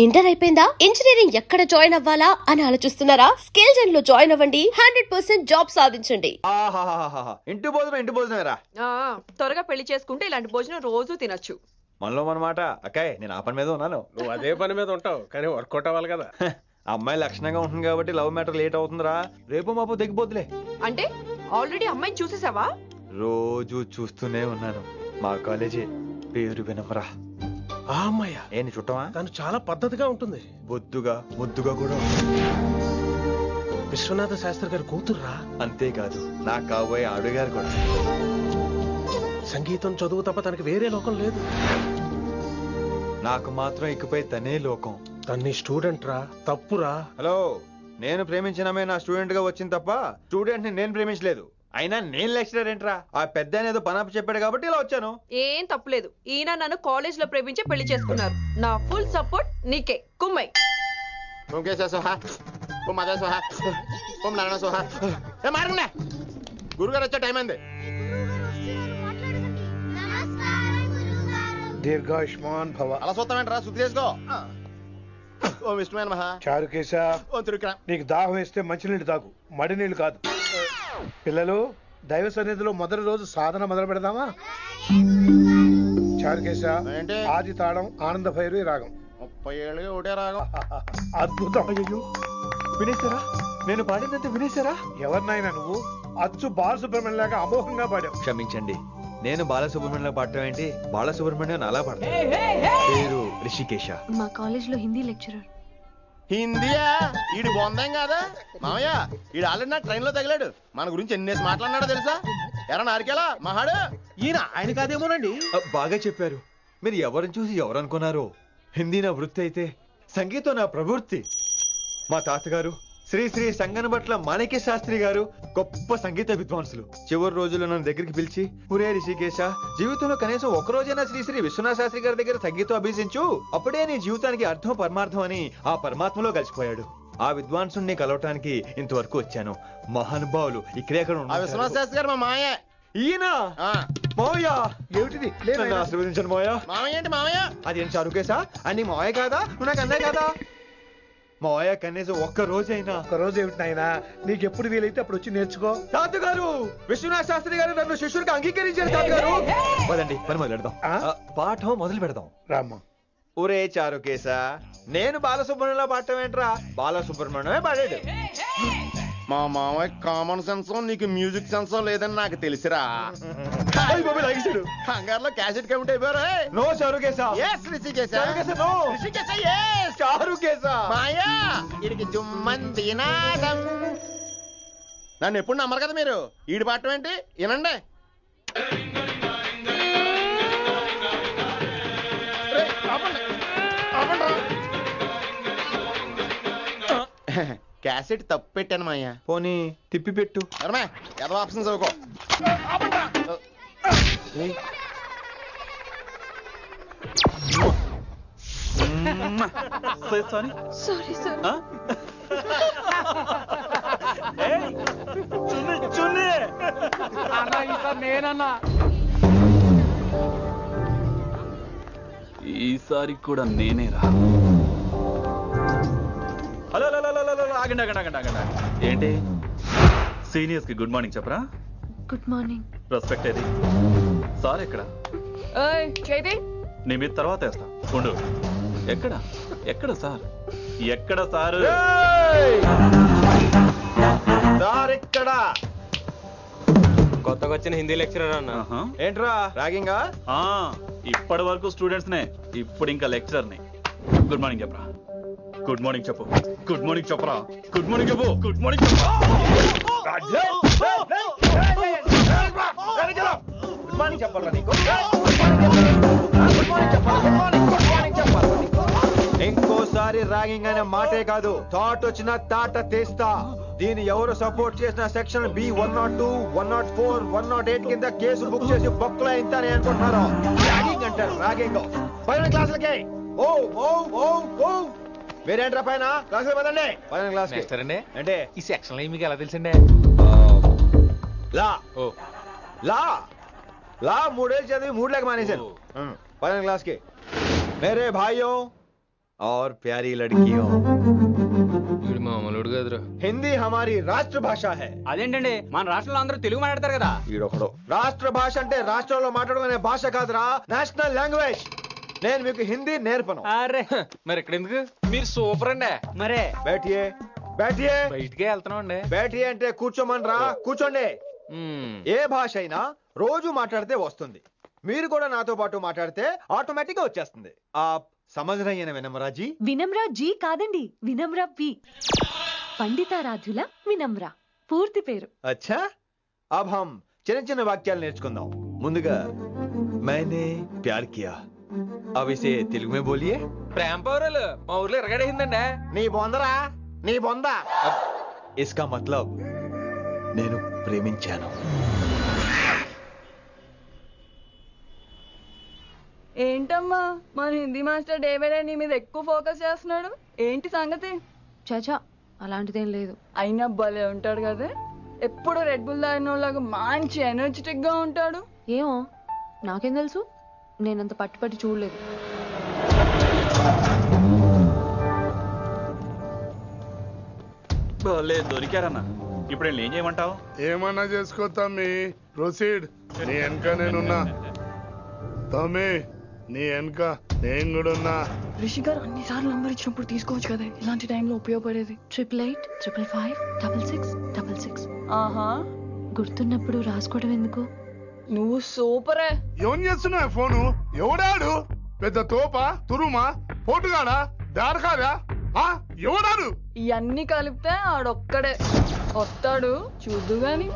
Inter అయిపోయిందా? Engineering ఎక్కడ join అవ్వాలా అని ఆలోచిస్తున్నారా? స్కిల్ జెన్ లో జాయిన్ అవ్వండి. 100% జాబ్ సాధించండి. ఇంటి భోజనం త్వరగా పెళ్లి చేసుకుంటే ఇలాంటి భోజనం రోజు తినొచ్చు. మనలో మనమాట అక్కాయ్, నేను ఆ పని మీద ఉన్నాను. నువ్వు అదే పని మీద ఉంటావు కానీ వర్కౌట్ అవ్వాలి కదా. అమ్మాయి లక్షణంగా ఉంటుంది కాబట్టి లవ్ మ్యాటర్ లేట్ అవుతుందిరా. రేపు మాపు దిగిపోతులే. అంటే ఆల్రెడీ అమ్మాయిని చూసేసావా? రోజు చూస్తూనే ఉన్నాను. మా కాలేజీ పేరు వినమరా. ఆ అమ్మాయ ఏంటి చుట్టమా? తను చాలా పద్ధతిగా ఉంటుంది. బొద్దుగా ముద్దుగా కూడా. విశ్వనాథ శాస్త్రి గారి కూతుర్రా. అంతేకాదు నా కాబోయే ఆడుగారు కూడా. సంగీతం చదువు తప్ప తనకి వేరే లోకం లేదు. నాకు మాత్రం ఇకపై తనే లోకం. తన్ని స్టూడెంట్ రా, తప్పురా. హలో, నేను ప్రేమించినమే నా స్టూడెంట్ గా వచ్చింది తప్ప స్టూడెంట్ ని నేను ప్రేమించలేదు. అయినా నేను లెక్చరర్ ఏంట్రా? ఆ పెద్ద ఏదో పనాపు చెప్పాడు కాబట్టి ఇలా వచ్చాను. ఏం తప్పులేదు. ఈయన నన్ను కాలేజ్ లో ప్రేమించి పెళ్లి చేసుకున్నారు. నా ఫుల్ సపోర్ట్ నీకే. కుమ్మై గురుగారు వచ్చే టైం అయింది. దీర్ఘాయుష్మాన్ భవ. అలా చూస్తామంటారా? శుద్ధి చేసుకో. ఓం విష్ణుమైన మహా. చారుకేశ, ఓం తిరుక్రా. నీకు దాహం వేస్తే మంచినీళ్ళు తాగు, మడి నీళ్ళు కాదు. పిల్లలు, దైవ సన్నిధిలో మొదటి రోజు సాధన మొదలు పెడదామా? చారుకేశ, ఏంటి? ఆది తాళం ఆనంద భైరవి రాగం. 30 ఏళ్ళుగా ఒకటే రాగం. అద్భుతం. అయ్యో, వినేశారా? నేను పాడినంత వినేశారా? ఎవరినైనా నువ్వు అచ్చు బాలసుబ్రహ్మణ్యం లాగా అమోఘంగా పాడావు. క్షమించండి, నేను బాలసుబ్రహ్మణ్యంలో పాడటం ఏంటి? బాలసుబ్రహ్మణ్యం అలా పాడతాను. పేరు రిషికేశ. మా కాలేజ్ లో హిందీ లెక్చరర్. హిందీయా? ఈడు బొందేం కాదా మామయ్య? ఈడు ఆల్రెడీ నా ట్రైన్ లో తగిలాడు. మన గురించి ఎన్నేసి మాట్లాడినాడో తెలుసా? ఎరా నారికేలా మహాడు. ఈయన ఆయన కాదేమోనండి. బాగా చెప్పారు. మీరు ఎవరిని చూసి ఎవరు అనుకున్నారు? హిందీ నా వృత్తి అయితే సంగీతం నా ప్రవృత్తి. మా తాతగారు శ్రీ శ్రీ సంగనబట్ల మాణిక్య శాస్త్రి గారు గొప్ప సంగీత విద్వాంసులు. చివరి రోజుల్లో నన్ను దగ్గరికి పిలిచి, పురే రిషికేశ, జీవితంలో కనీసం ఒక రోజైనా శ్రీ శ్రీ విశ్వనాథ శాస్త్రి గారి దగ్గర సంగీతం అభ్యసించు, అప్పుడే నీ జీవితానికి అర్థం పరమార్థం అని ఆ పరమాత్మలో కలిసిపోయాడు. ఆ విద్వాంసుని కలవటానికి ఇంతవరకు వచ్చాను. మహానుభావులు ఇక్కడెక్కడ ఆ విశ్వనాథ శాస్త్రి గారు మా మామయ్య. ఈయన ఆ, మోయ. ఏమిటిది? నన్ను ఆశీర్వదించండి మోయ. మామయ్య ఏంటి మామయ్య? అదేం చారుకేశా? అని మోయ కాదా? నువ్వు నాకు అన్నాయి కదా. మోయ కనీసం ఒక్క రోజైనా. ఒక రోజు ఏమిటి నాయనా, నీకు ఎప్పుడు వీలైతే అప్పుడు వచ్చి నేర్చుకో. తాతగారు, విశ్వనాథ శాస్త్రి గారు నన్ను శిష్యుడికి అంగీకరించారు. తాతగారు పదండి, పని మొదలు పెడదాం. పాఠం మొదలు పెడదాం. రామ్మా. ఒరే చారుకేశ, నేను బాలసుబ్రహ్మణ్యంలో పాడటం ఏంట్రా? బాలసుబ్రహ్మణ్యమే పాడాడు. మా మామయ్య కామన్ సెన్స్ నీకు మ్యూజిక్ సెన్స్ లేదని నాకు తెలిసిరా. హంగార్లో క్యాసెట్ కమిట్ అయిపోయారు. No Charukesha. Yes Rishikesha. Charukesha, no. Rishikesha, yes. Charukesha. మాయా వీడికి జుమ్మంది నాదం. నన్ను ఎప్పుడు నమ్మరు కదా మీరు. ఈడి పాడటం ఏంటి? వినండి. రేయ్, ఆపండి. ఆపండి రా. క్యాసెట్ తప్పు పెట్టాను మాయా. పోనీ తిప్పి పెట్టు. ఎరమే ఎదవ ఆప్షన్ చదువుకో. Sorry sir. ఈసారి కూడా నేనేరా. హలో ఆగండి ఆగండి ఆగండి ఆగండి. ఏంటి సీనియర్స్ కి గుడ్ మార్నింగ్ చెప్పరా? Good morning. రెస్పెక్ట్ ఏది? సార్ ఎక్కడ? చేతి నీ మీద తర్వాత వేస్తా ఉండు. ఎక్కడ ఎక్కడ సార్? ఎక్కడ సార్? ఇక్కడ కొత్తగా వచ్చిన హిందీ లెక్చరర్ అన్న. ఏంట్రా ర్యాగింగా? ఇప్పటి వరకు స్టూడెంట్స్ నే, ఇప్పుడు ఇంకా లెక్చరర్ ని. గుడ్ మార్నింగ్ చెప్పరా. గుడ్ మార్నింగ్ చెప్పు. గుడ్ మార్నింగ్ చెప్పరా. గుడ్ మార్నింగ్ చెప్పు. గుడ్ మార్నింగ్ చెప్పు. గుడ్ మార్నింగ్ చెప్పాలా నీకు? ఇంకోసారి ర్యాగింగ్ అనే మాటే కాదు, థాట్ వచ్చిన తాట తీస్తా. దీన్ని ఎవరు సపోర్ట్ చేసిన సెక్షన్ బి 102, 104, 108 కింద కేసు బుక్ చేసి బొక్కలో ఇంతానే అనుకుంటున్నారు. ర్యాగింగ్ అంటారు, ర్యాగింగ్. పైన క్లాసులకి ఓ ఓ ఓ ఓ. వేరేంట్రా పైన క్లాసులు పదండి. పైన క్లాస్ అంటే ఈ సెక్షన్ లో మీకు ఎలా తెలిసిండే? లా లా లా 3 ఏళ్ళు చదివి 3 లేక మానేశాను. పైన క్లాస్ కి. मेरे भाइयों, और प्यारी लड़कियों, వీడు మామూలుడు కదరా. हिंदी हमारी राष्ट्र भाषा है. అదేంటండి మన రాష్ట్రంలో అందరూ తెలుగు మాట్లాడతారు కదా. ఈడొకడు రాష్ట్ర భాష అంటే రాష్ట్రంలో మాట్లాడుకునే భాష కాదురా, నేషనల్ లాంగ్వేజ్. నేను మీకు హిందీ నేర్పను. అరే మరి ఇక్కడ ఎందుకు? మీరు సూపర్ అండి. మరే बैठिए बैठिए బయటికే వెళ్తున్నాం అండి. बैठिए అంటే కూర్చోమనరా, కూర్చోండి. ఏ భాష అయినా రోజు మాట్లాడితే వస్తుంది. మీరు కూడా నాతో పాటు మాట్లాడితే ఆటోమేటిక్ గా వచ్చేస్తుంది. ఆప్ సమझ रही हैं ना विनम्रा जी? వినమ్రా జీ కాదండి, వినమ్రా వి. పండితారాధ్యుల వినమ్రా పూర్తి పేరు. अच्छा अब हम చిన్న చిన్న వాక్యాలు నేర్చుకుందాం. ముందుగా मैंने प्यार किया. अब इसे तेलुगु में बोलिए. ప్రేమ పౌరాలు మా ఊర్లో ఎరగడేసిందండి. నీ బొందరా నీ బొంద. इसका मतलब నేను ప్రేమించాను. ఏంటమ్మా మన Hindi master day by day నీ మీద ఎక్కువ ఫోకస్ చేస్తున్నాడు, ఏంటి సంగతి? చాచా అలాంటిదేం లేదు. అయినా భలే ఉంటాడు కదా, ఎప్పుడు రెడ్ బుల్ తాగినోళ్ళగా మంచి ఎనర్జెటిక్ గా ఉంటాడు. ఏమో నాకేం తెలుసు, నేనంత పట్టుపట్టి చూడలేదు. భలే దొరికారన్న. ఇప్పుడు ఏం చేయమంటావు? ఏమన్నా చేసుకో తమ్మి, ప్రొసీడ్. నీ వెనక నేనున్నా తమ్మి, నీ వెనక నేను కూడా ఉన్నా. రిషి గారు అన్నిసార్లు నంబర్ ఇచ్చినప్పుడు తీసుకోవచ్చు కదా, ఇలాంటి టైంలో ఉపయోగపడేది. 88855666. ఆహా గుర్తున్నప్పుడు రాసుకోవడం ఎందుకు? నువ్వు సూపరే. ఏం చేస్తున్నావు ఫోను? ఎవడాడు? పెద్ద తోప, తురుమా, పోటుగాడా, దారకారా? ఎవడాడు? ఇవన్నీ కలిపితే ఆడొక్కడే వస్తాడు, చూద్దు గాని.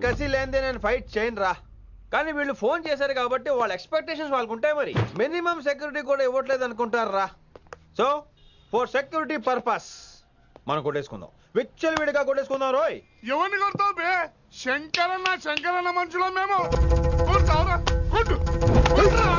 కసి లేనిదే నేను ఫైట్ చేయను రా. కానీ వీళ్ళు ఫోన్ చేశారు కాబట్టి వాళ్ళ ఎక్స్పెక్టేషన్స్ వాళ్ళకు ఉంటాయి. మరి మినిమం సెక్యూరిటీ కూడా ఇవ్వట్లేదు అనుకుంటారు రా. సో ఫర్ సెక్యూరిటీ పర్పస్ మనం కొట్టేసుకుందాం, విచ్చలవిడిగా కొట్టేసుకుందాం. రోయ్ ఎవరిని కొడతావు బే? శంకరన్న మనుషులో మేము. కొడతావురా, కొట్టు, కొట్టురా.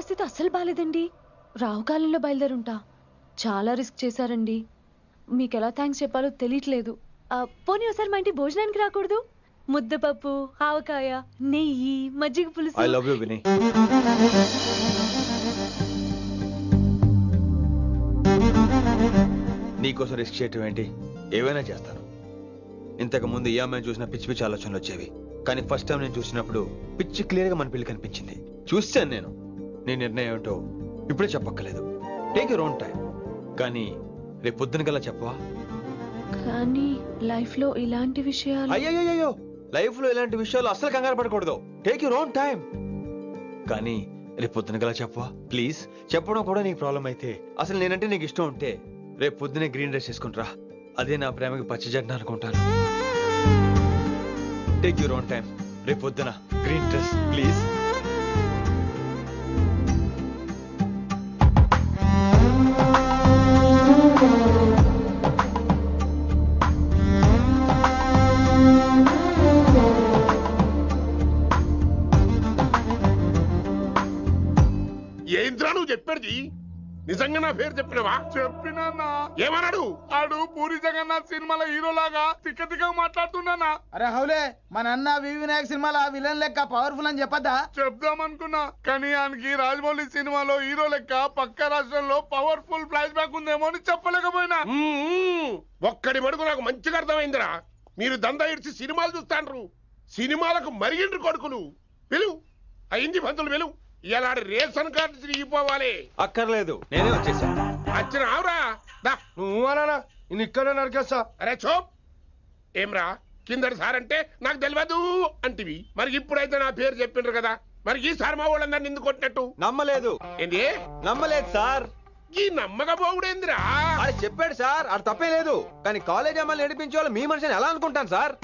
పరిస్థితి అస్సలు బాలేదండి. రావుకాలంలో బయలుదేరుంటా. చాలా రిస్క్ చేశారండి. మీకు ఎలా థ్యాంక్స్ చెప్పాలో తెలియట్లేదు. పోనీ ఒకసారి మా ఇంటి భోజనానికి రాకూడదు? ముద్దపప్పు, ఆవకాయ, నెయ్యి, మజ్జిగ ఐ పులుసు. లవ్ యూ విని. నీకోసం రిస్క్ చేయటం ఏంటి? ఏవైనా చేస్తాను. ఇంతకు ముందు ఈ అమ్మాయిని చూసిన పిచ్చి పిచ్చి ఆలోచనలు వచ్చేవి, కానీ ఫస్ట్ టైం నేను చూసినప్పుడు పిచ్చి క్లియర్ గా మన పిల్లి కనిపించింది. చూశాను నేను. నీ నిర్ణయం ఏమిటో ఇప్పుడే చెప్పక్కర్లేదు. Take your own time. కానీ రేపు పొద్దున కల్లా చెప్పవా? కానీ లైఫ్ లో ఇలాంటి విషయాలు. అయ్యో, లైఫ్ లో ఇలాంటి విషయాలు అస్సలు కంగారు పడకూడదు. Take your own time. కానీ రేపు పొద్దున గల చెప్పవా ప్లీజ్? చెప్పడం కూడా నీకు ప్రాబ్లం అయితే, అసలు నేనంటే నీకు ఇష్టం ఉంటే రేపు పొద్దునే గ్రీన్ డ్రెస్ వేసుకుంటారా. అదే నా ప్రేమకి పచ్చజెండా అనుకుంటాను. Take your own time. రేపు పొద్దున గ్రీన్ డ్రెస్ ప్లీజ్. ఏంద్రా నువ్వు చెప్పేది? నిజంగా నా పేరు చెప్పినవా? చెప్పినా. ఏమన్నాడు? ఆడు పూరి జగన్నాథ్ సినిమాలో హీరోలాగా తిక్క తిక్క మాట్లాడుతున్నానా? అరే హౌలే, మన అన్న వినాయక్ సినిమాలో విలన్ లెక్క పవర్ఫుల్ అని చెప్పద్దా? చెప్దామనుకున్నా, కానీ ఆయనకి రాజమౌళి సినిమాలో హీరో లెక్క పక్క రాష్ట్రంలో పవర్ఫుల్ ఫ్లాష్ బ్యాక్ ఉందేమో అని చెప్పలేకపోయినా. ఒక్కడి మడుగు నాకు మంచిగా అర్థమైందిరా. మీరు దందా ఇడిచి సినిమాలు చూస్తాండ్రు. సినిమాలకు మరిగిండ్రు కొడుకులు. పిలువు అయింది పంతులు, పిలువు. ఇలా రేషన్ కార్డు తిరిగిపోవాలి. అక్కర్లేదు, నేనే వచ్చేసా. వచ్చిన ఆవురా. నువ్వు అనా నేను ఇక్కడే నరికేస్తా. అరే చోప్. ఏమ్రా కిందటి సార్ అంటే నాకు తెలియదు అంటివి. మరి ఇప్పుడైతే నా పేరు చెప్పిండ్రు కదా, మరి ఈ సార్ మా వాళ్ళందరినీ ఎందుకు కొట్టినట్టు? నమ్మలేదు. ఏంది నమ్మలేదు సార్. ఈ నమ్మకపోవుడేందిరా? అది చెప్పాడు సార్, అది తప్పే లేదు. కానీ కాలేజ్ అమ్మాయిలు నడిపించే వాళ్ళు మీ మనిషిని ఎలా అనుకుంటాను సార్?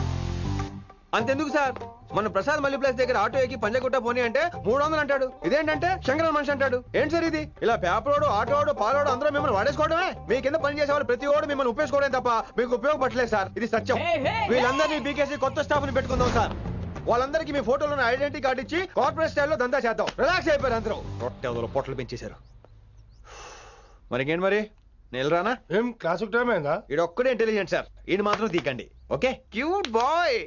అంతెందుకు సార్, మన ప్రసాద్ మల్లి ప్లేస్ దగ్గర ఆటో ఎక్కి పంజగుట్ట పోనీ అంటే 300 అంటాడు. ఇదేంటంటే శంకరన్ మనిషి అంటాడు. ఏంటి సార్ ఇది? ఇలా పేపరోడు, ఆటోడు, పాలోడు అందరూ మిమ్మల్ని వాడేసుకోవడమే. మీ కింద పని చేసే వాళ్ళు ప్రతి ఓడు మిమ్మల్ని ఉపయోగించుకోవడం తప్ప మీకు ఉపయోగపడలేదు సార్. ఇది సత్యం. వీళ్ళందరినీ బీకేసి కొత్త స్టాఫ్ ని పెట్టుకుందాం సార్. వాళ్ళందరికీ మీ ఫోటోలను ఐడెంటిటీ కార్డు ఇచ్చి కార్పొరేట్ స్టైల్లో దందా చేద్దాం. రిలాక్స్ అయిపోయారు అందరూ. రొట్టె పొట్టలు పెంచేశారు. మరికేంటి మరి, నేను రానా? ఏం క్లాస్ టైం అయిందా? ఈడు ఒక్కడే ఇంటెలిజెంట్ సార్, ఈయన మాత్రం తీకండి. Okay, cute boy.